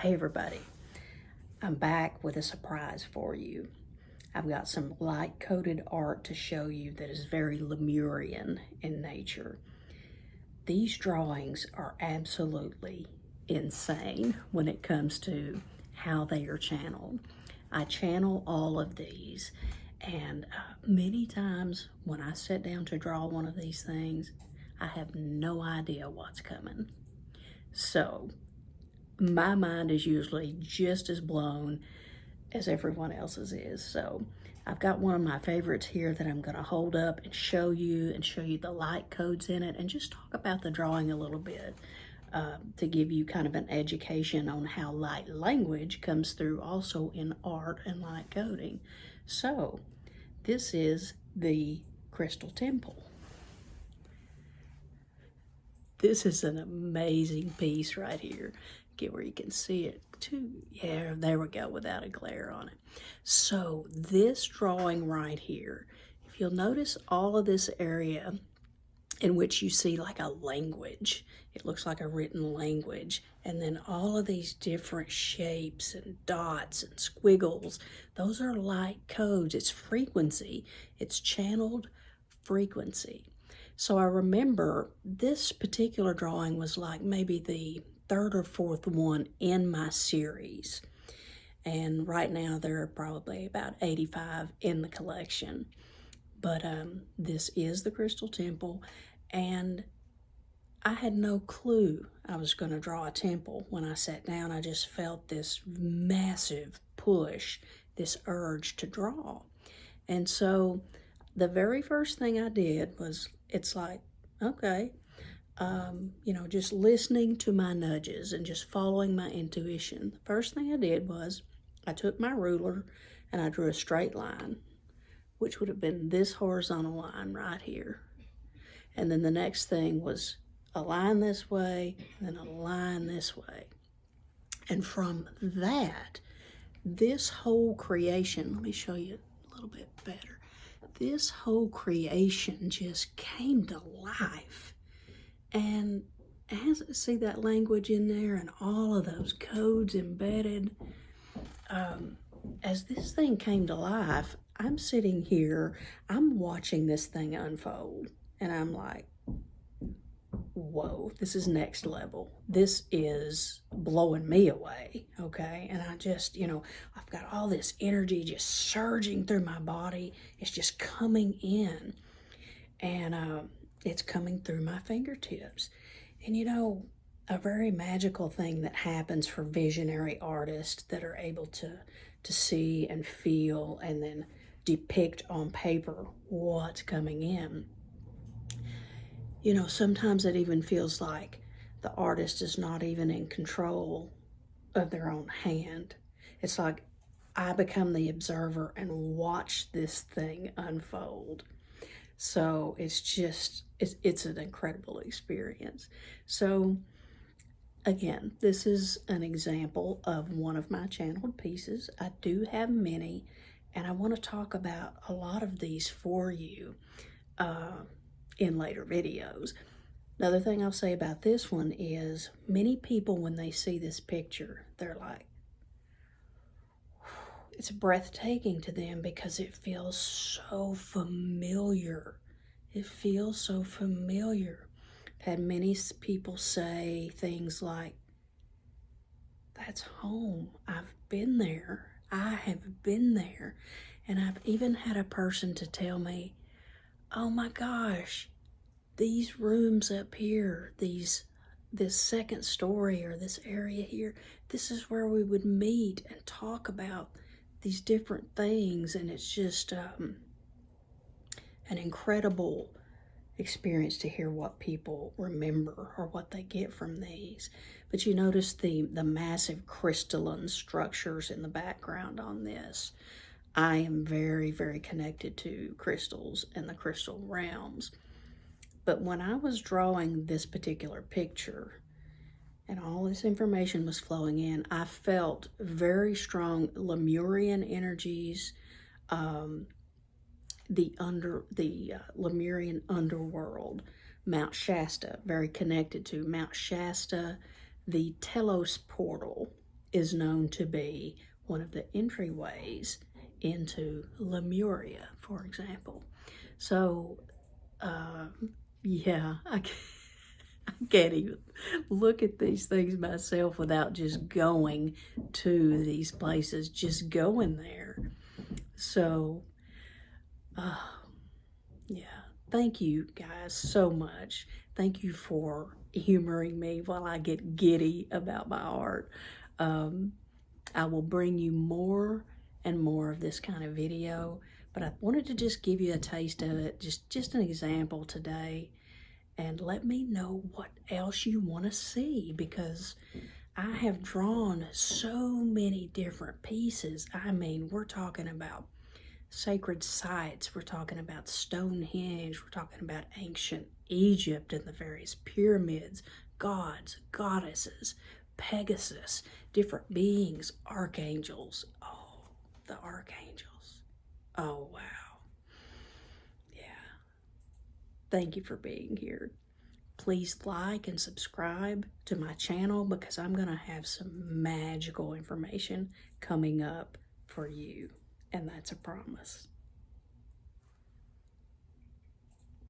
Hey everybody, I'm back with a surprise for you. I've got some light-coated art to show you that is very Lemurian in nature. These drawings are absolutely insane when it comes to how they are channeled. I channel all of these, and many times when I sit down to draw one of these things, I have no idea what's coming. So my mind is usually just as blown as everyone else's is. So I've got one of my favorites here that I'm going to hold up and show you the light codes in it and just talk about the drawing a little bit to give you kind of an education on how light language comes through also in art and light coding. So this is the Crystal Temple. This is an amazing piece right here. Get where you can see it too. Yeah, there we go, without a glare on it. So this drawing right here, if you'll notice all of this area in which you see like a language, it looks like a written language, and then all of these different shapes and dots and squiggles, those are light codes. It's frequency. It's channeled frequency. So I remember this particular drawing was like maybe the third or fourth one in my series. And right now there are probably about 85 in the collection. But this is the Crystal Temple, and I had no clue I was going to draw a temple when I sat down. I just felt this massive push, this urge to draw. And so the very first thing I did was, it's like, okay, just listening to my nudges and just following my intuition. The first thing I did was I took my ruler and I drew a straight line, which would have been this horizontal line right here. And then the next thing was a line this way, then a line this way. And from that, this whole creation, let me show you a little bit better. This whole creation just came to life. And see that language in there and all of those codes embedded. As this thing came to life, I'm sitting here, I'm watching this thing unfold, and I'm like, whoa, this is next level. This is blowing me away, okay? And I just, I've got all this energy just surging through my body. It's just coming in, and it's coming through my fingertips. And a very magical thing that happens for visionary artists that are able to see and feel and then depict on paper what's coming in. Sometimes it even feels like the artist is not even in control of their own hand. It's like I become the observer and watch this thing unfold. So it's an incredible experience. So again, this is an example of one of my channeled pieces. I do have many, and I want to talk about a lot of these for you in later videos. Another thing I'll say about this one is many people, when they see this picture, they're like, it's breathtaking to them because it feels so familiar. It feels so familiar. I've had many people say things like, that's home. I've been there. I have been there. And I've even had a person to tell me, oh my gosh, these rooms up here, this second story or this area here, this is where we would meet and talk about these different things. And it's just an incredible experience to hear what people remember or what they get from these. But you notice the massive crystalline structures in the background on this. I am very, very connected to crystals and the crystal realms. But when I was drawing this particular picture and all this information was flowing in, I felt very strong Lemurian energies, the Lemurian underworld, Mount Shasta, very connected to Mount Shasta, the Telos portal, is known to be one of the entryways into Lemuria, for example. So, yeah, I can't even look at these things myself without just going to these places, just going there. So, yeah, thank you guys so much. Thank you for humoring me while I get giddy about my art. I will bring you more and more of this kind of video, but I wanted to just give you a taste of it, just an example today, and let me know what else you want to see, because I have drawn so many different pieces. I mean, we're talking about sacred sites, we're talking about Stonehenge, we're talking about ancient Egypt and the various pyramids, gods, goddesses, Pegasus, different beings, archangels. Oh, the archangels. Oh, wow. Yeah. Thank you for being here. Please like and subscribe to my channel, because I'm going to have some magical information coming up for you. And that's a promise.